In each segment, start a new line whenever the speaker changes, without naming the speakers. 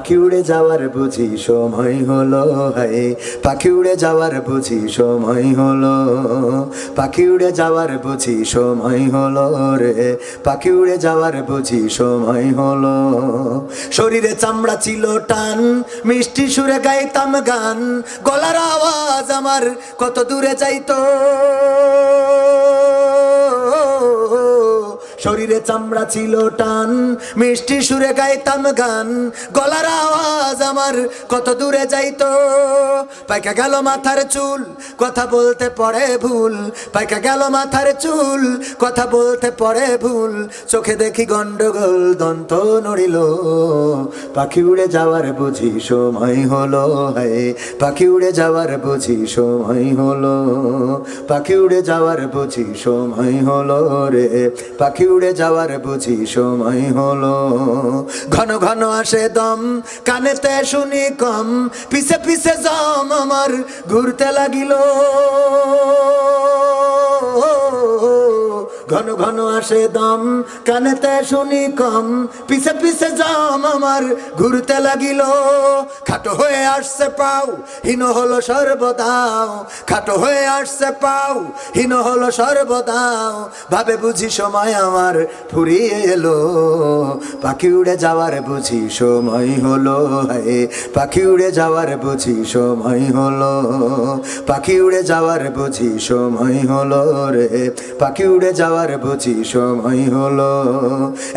পাখি উড়ে যাওয়ার বুঝি সময় হলো, হায় পাখি উড়ে যাওয়ার বুঝি সময় হলো, পাখি উড়ে যাওয়ার বুঝি সময় হলো রে, পাখি উড়ে যাওয়ার বুঝি সময় হলো। শরীরে চামড়া ছিল টান, মিষ্টি সুরে গাইতাম গান, গলার আওয়াজ আমার কত দূরে যাইতো। শরীরে চামড়া ছিল টান, মিষ্টি সুরে গাইতাম গান, গলার আওয়াজ আমার কত দূরে যাইতো। পাইকা গেল মাথার চুল, কথা বলতে পড়ে ভুল, পাইকা গেল মাথার চুল, কথা বলতে পড়ে ভুল, চোখে দেখি গন্ডগোল, দন্ত নড়িল। পাখি উড়ে যাওয়ার বুঝি সময় হলো, হায় পাখি উড়ে যাওয়ার বুঝি সময় হলো, পাখি উড়ে যাওয়ার বুঝি সময় হলো রে, পাখি উড়ে যাওয়ার বুঝি সময় হলো। ঘন ঘন আসে দম, কানেতে শুনি কম, পিছে পিছে জম আমার ঘুরতে লাগিল। ঘন ঘন আসে দম, কানেতে শুনি কম, পিছে পিছে জম আমার ঘুরতে লাগিল। খাটো হয়ে আসছে পাও, হীন হলো সর্বদাও, খাটো হয়ে আসছে পাও, হীন হলো সর্বদাও, ভাবে বুঝি সময় আমার ফুরিয়ে এলো। পাখি উড়ে যাওয়ার বুঝি সময় হলো, হায় পাখি উড়ে যাওয়ার বুঝি সময় হলো, পাখি উড়ে যাওয়ার বুঝি সময় হলো রে, পাখি উড়ে যাওয়ার বুঝি সময় হলো।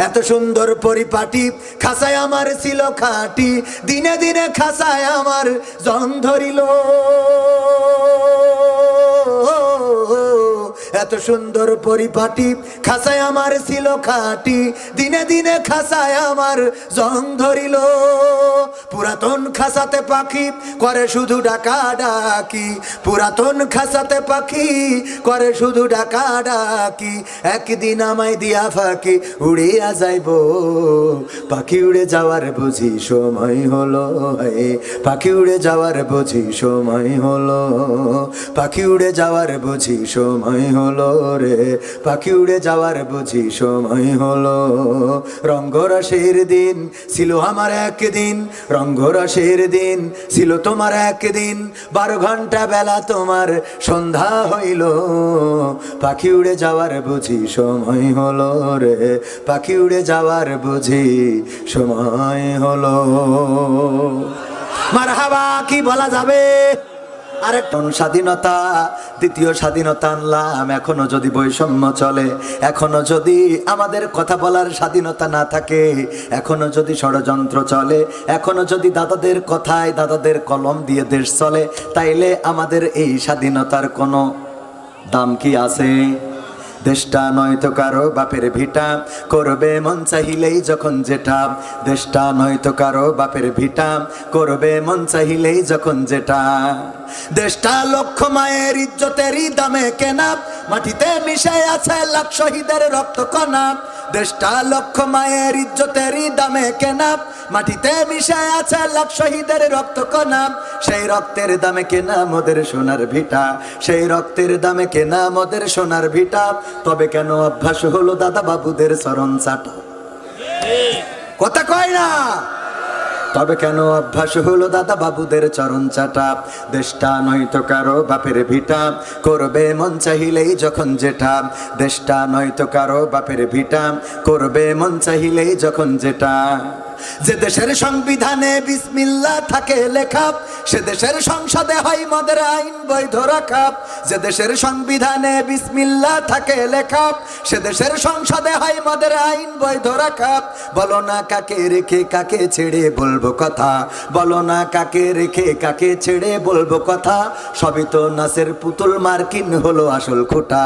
এত সুন্দর পরিপাটি, খাসায় আমার ছিল খাটি, দিনে দিনে খাসায় আমার জন ধরিল। এত সুন্দর পরিপাটি, খাসায় আমার ছিল খাটি, দিনে দিনে খাসায় আমার জং ধরিল। পুরাতন খাসাতে পাখি করে শুধু ডাকা ডাকি, পুরাতন খাসাতে পাখি করে শুধু ডাকা ডাকি, একদিন আমায় দিয়া ফাঁকি উড়িয়া যাইব। পাখি উড়ে যাওয়ার বুঝি সময় হলো, হায় পাখি উড়ে যাওয়ার বুঝি সময় হলো, পাখি উড়ে যাওয়ার বুঝি সময় হলো রে, পাখি উড়ে যাওয়ার বুঝি সময় হলো। রঙ্গরসের দিন ছিল আমার একদিন, রঙ্গরসের দিন ছিল তোমার একদিন, 12 ঘন্টা বেলা তোমার সন্ধ্যা হইল। পাখি উড়ে যাওয়ার বুঝি সময় হলো রে, পাখি উড়ে যাওয়ার বুঝি সময় হলো। মারহাবা কি বলা যাবে? আরেকটা স্বাধীনতা, দ্বিতীয় স্বাধীনতা আনলাম। এখনো যদি বৈষম্য চলে, এখনো যদি আমাদের কথা বলার স্বাধীনতা না থাকে, এখনো যদি ষড়যন্ত্র চলে, এখনো যদি দাদাদের কথায় দাদাদের কলম দিয়ে দেশ চলে, তাইলে আমাদের এই স্বাধীনতার কোনো দাম কি আছে? দেশটা নয়তো কারো বাপের ভিটা, করবে মন চাহিলেই যখন যেটা, দেশটা নয়তো কারো বাপের ভিটা, করবে মন চাহিলেই যখন যেটা। দেশটা লক্ষ মায়ের ইজ্জতেরই দামে কেনা, মাটিতে মিশে আছে লাখ শহীদের রক্ত কণা। দেশটা লক্ষ মায়ের ইজ্জতেরই দামে কেনা, মাটিতে মিশে আছে লাখ শহীদের রক্ত কণা। সেই রক্তের দামে কেনা মোদের সোনার ভিটা, সেই রক্তের দামে কেনা মোদের সোনার ভিটা। তবে কেন অভ্যাস হলো দাদা বাবুদের চরণ চাটা? কথা কয় না? তবে কেন অভ্যাস হলো দাদা বাবুদের চরণ চাটা? দেশটা নয়তো কারো বাপের ভিটা, করবে মন চাহিলেই যখন যেটা, দেশটা নয়তো কারো বাপের ভিটা, করবে মন চাহিলেই যখন যেটা। যে দেশের সংবিধানে বিসমিল্লাহ থাকে লেখা, সে দেশের সংসদে হয় মদের আইন বৈধ রাখা। যে দেশের সংবিধানে বিসমিল্লাহ থাকে লেখা, সে দেশের সংসদে হয় মদের আইন বৈধ রাখা। বলো না কাকে রেখে কাকে ছেড়ে বলবো কথা, বলো না কাকে রেখে কাকে ছেড়ে বলবো কথা। সবই তো নাচের পুতুল, মার্কিন হলো আসল খোটা।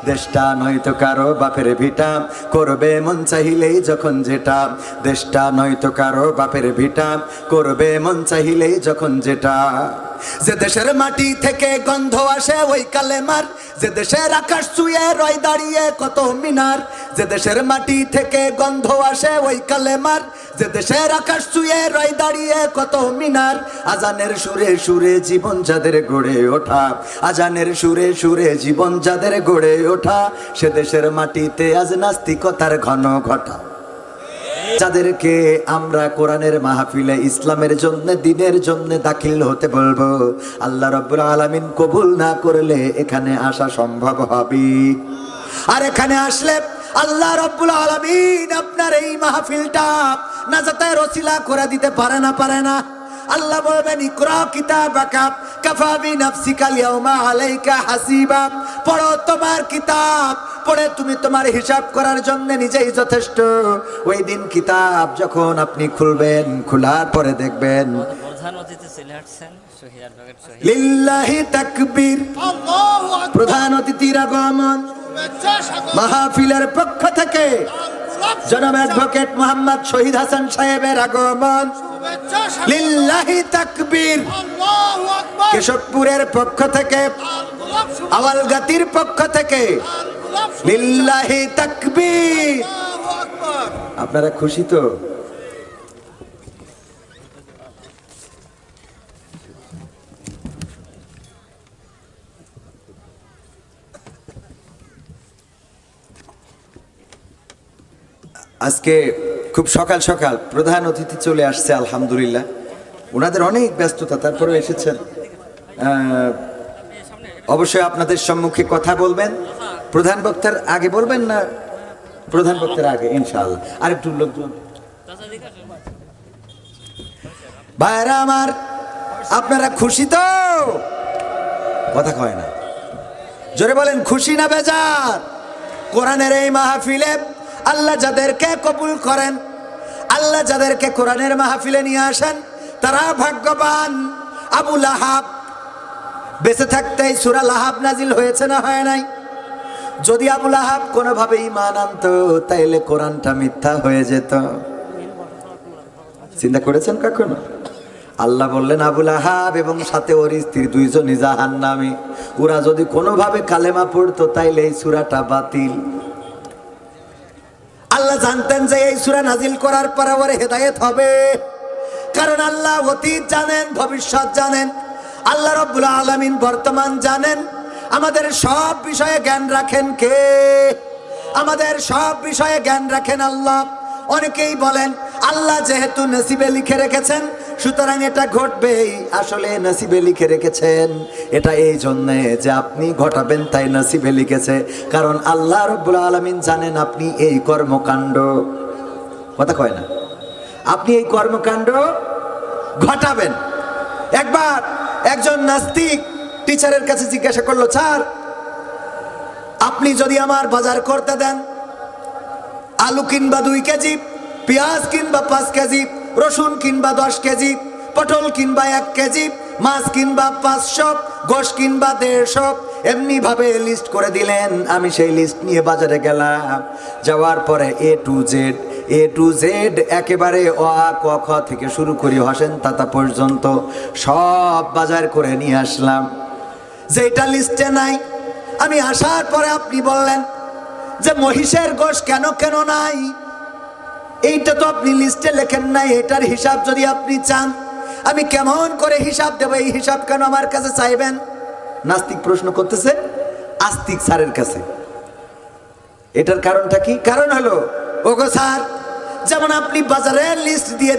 দেশটা নয়তো কারো বাপের ভিটা, করবে মন চাহিলেই যখন যেটা, দেশটা নয়তো কারো বাপের ভিটা, করবে মন চাহিলেই যখন যেটা। যে দেশের মাটি থেকে গন্ধ আসে ওই কালেমার, যে দেশের আকাশ ছুঁয়ে রয় দাঁড়িয়ে কত মিনার। যে দেশের মাটি থেকে গন্ধ আসে ওই কালেমার, যে দেশের আকাশ ছুঁয়ে রয় দাঁড়িয়ে কত মিনার। আজানের সুরে সুরে জীবন যাদের গড়ে ওঠা, আজানের সুরে সুরে জীবন যাদের গড়ে ওঠা, সে দেশের মাটিতে আজ নাস্তিকতার ঘন ঘটা। যাদেরকে আমরা কোরআনের মাহফিলে ইসলামের জন্য দ্বীনের জন্য দাখিল হতে বলবো, আল্লাহ রাব্বুল আলামিন কবুল না করলে এখানে আসা সম্ভব হবে। আর এখানে আসলে আল্লাহ রাব্বুল আলামিন আপনার এই মাহফিলটা নাজাতের ওসিলা করে দিতে পারে না। আল্লাহ বলবেন ইকরা কিতাবাকা কাফা বিনাফসিকা আল-ইয়াওমা আলাইকা হাসিবা। পড়ো তোমার কিতাব, পড়ে তুমি তোমার হিসাব করার জন্য নিজেই যথেষ্ট। ওই দিন কিতাব যখন আপনি খুলবেন, খোলার পরে দেখবেন
প্রধান অতিথি চলে আসছেন শহীদ অ্যাডভোকেট শহীদ।
লিল্লাহি তাকবীর,
আল্লাহু আকবার।
প্রধান অতিথির আগমন।
শুভেচ্ছা স্বাগত।
মাহফিলের পক্ষ থেকে জনাব অ্যাডভোকেট মোহাম্মদ শহীদ হাসান সাহেবের আগমন।
শুভেচ্ছা স্বাগত।
লিল্লাহি তাকবীর।
আল্লাহু আকবার।
কেশবপুরের পক্ষ থেকে,
আল্লাহু আকবার।
আওয়ালগাতির পক্ষ থেকে
আল্লাহু আকবার।
লিল্লাহি তাকবীর।
আল্লাহু আকবার।
আপনারা খুশি তো? আজকে খুব সকাল সকাল প্রধান অতিথি চলে আসছে, আলহামদুলিল্লাহ। ওনাদের অনেক ব্যস্ততা, তারপরেও এসেছেন। অবশ্যই আপনাদের সম্মুখে কথা বলবেন। প্রধান বক্তার আগে বলবেন না? প্রধান বক্তার আগে ইনশাআল্লাহ। আরেকটু লোকজন ভাইরা আমার, আপনারা খুশি তো? কথা কয় না, জোরে বলেন খুশি না বেজার? কোরআনের এই মাহফিলে আল্লাহ যাদেরকে কবুল করেন, আল্লাহ যাদেরকে কোরআনের মাহফিলে নিয়ে আসেন, তারা ভাগ্যবান। আবু লাহাব বেঁচে থাকতেই সূরা লাহাব নাজিল হয়েছে না হয় নাই? যদি আবু লাহাব কোনোভাবে ঈমান আনতো তাইলে কোরআনটা মিথ্যা হয়ে যেত। চিন্তা করেছেন কখনো? আল্লাহ বললেন আবু লাহাব এবং সাথে ওর স্ত্রী দুইজনই জাহান্নামী। ওরা যদি কোনোভাবে কালেমা পড়তো তাইলে এই সূরাটা বাতিল। আল্লাহ জানতেন যে এই সূরা নাজিল করার পরে ওর হেদায়েত হবে, কারণ আল্লাহ অতীত জানেন, ভবিষ্যৎ জানেন। আল্লাহ রাব্বুল আলামিন বর্তমান জানেন। আমাদের সব বিষয়ে জ্ঞান রাখেন কে? আমাদের সব বিষয়ে জ্ঞান রাখেন আল্লাহ। অনেকেই বলেন আল্লাহ যেহেতু নসিবে লিখে রেখেছেন সুতরাং এটা ঘটবেই। আসলে নসিবে লিখে রেখেছেন এটা এই জন্যে যে আপনি ঘটাবেন, তাই নসিবে লিখেছে। কারণ আল্লাহ রাব্বুল আলামিন জানেন আপনি এই কর্মকাণ্ড, কথা কয় না, আপনি এই কর্মকাণ্ড ঘটাবেন। একবার একজন নাস্তিক টিচারের কাছে জিজ্ঞাসা করলো, স্যার আপনি যদি আমার বাজার করতে দেন, আলু কিনবা 2 কেজি, পেঁয়াজ কিনবা 5 কেজি, রসুন কিনবা 10 কেজি, পটল কিনবা 1 কেজি, মাছ কিনবা 500, গোশ কিনবা 150, এমনি ভাবে লিস্ট করে দিলেন। আমি সেই লিস্ট নিয়ে বাজারে গেলাম। যাওয়ার পরে এ টু জেড একেবারে অ আ ক খ থেকে শুরু করি হসেন তাতা পর্যন্ত সব বাজার করে নিয়ে আসলাম। যেটা লিস্টে নাই, আমি আসার পরে আপনি বললেন যে মহিষের গোশ কেন নাই, এইটা তো আপনি লিস্টে লেখেন নাই। এটার হিসাব যদি আপনি চান আমি কেমন করে হিসাব দেব? এই হিসাব কেন আমার কাছে চাইবেন? নাস্তিক প্রশ্ন করতেছে আস্তিক স্যারের কাছে। এটার কারণটা কি? কারণ হলো ওগো স্যার, যেমন আপনি বাজারের লিস্ট দিয়ে